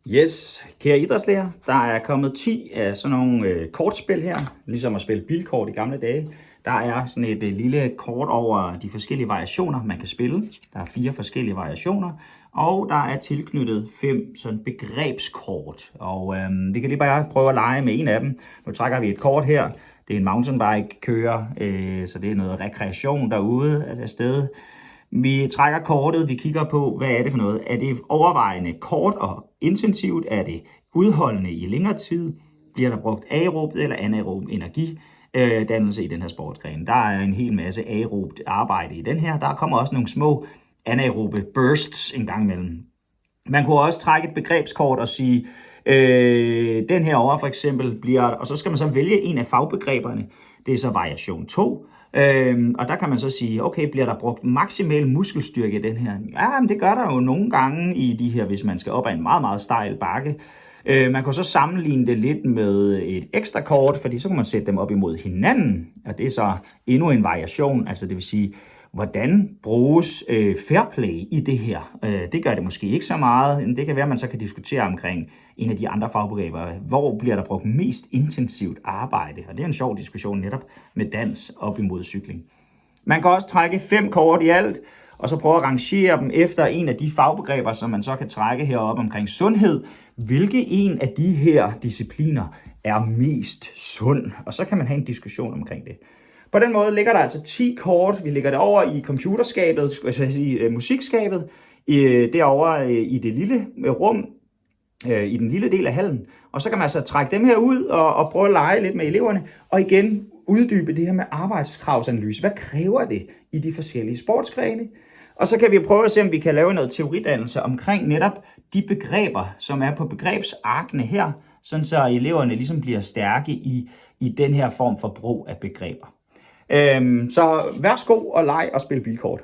Yes, kære idrætslærer, der er kommet 10 af sådan nogle kortspil her, ligesom at spille bilkort i gamle dage. Der er sådan et lille kort over de forskellige variationer, man kan spille. Der er 4 forskellige variationer, og der er tilknyttet 5 sådan begrebskort. Og vi kan lige bare prøve at lege med en af dem. Nu trækker vi et kort her. Det er en mountainbike-kører, så det er noget rekreation derude af sted. Vi trækker kortet, vi kigger på, hvad er det for noget? Er det overvejende kort og intensivt? Er det udholdende i længere tid? Bliver der brugt aerob eller anaerob energidannelse i den her sportsgren? Der er en hel masse aerobt arbejde i den her. Der kommer også nogle små anaerobe bursts en gang imellem. Man kunne også trække et begrebskort og sige, den her over for eksempel bliver, og så skal man så vælge en af fagbegreberne. Det er så variation 2. Og der kan man så sige, okay, bliver der brugt maksimal muskelstyrke i den her? Ja, men det gør der jo nogle gange i de her, hvis man skal op ad en meget, meget stejl bakke. Man kan så sammenligne det lidt med et ekstra kort, fordi så kan man sætte dem op imod hinanden, og det er så endnu en variation, altså det vil sige, hvordan bruges fair play i det her? Det gør det måske ikke så meget. Det kan være, at man så kan diskutere omkring en af de andre fagbegreber. Hvor bliver der brugt mest intensivt arbejde? Og det er en sjov diskussion netop med dans op imod cykling. Man kan også trække 5 kort i alt, og så prøve at rangere dem efter en af de fagbegreber, som man så kan trække heroppe omkring sundhed. Hvilke en af de her discipliner er mest sund? Og så kan man have en diskussion omkring det. På den måde ligger der altså 10 kort. Vi lægger det over i computerskabet, musikskabet, derovre i det lille rum, i den lille del af hallen. Og så kan man altså trække dem her ud og prøve at lege lidt med eleverne. Og igen uddybe det her med arbejdskravsanalyse. Hvad kræver det i de forskellige sportsgrene? Og så kan vi prøve at se, om vi kan lave noget teoridannelse omkring netop de begreber, som er på begrebsarkene her, sådan så eleverne ligesom bliver stærke i den her form for brug af begreber. Så værsgo og leg og spil bilkort.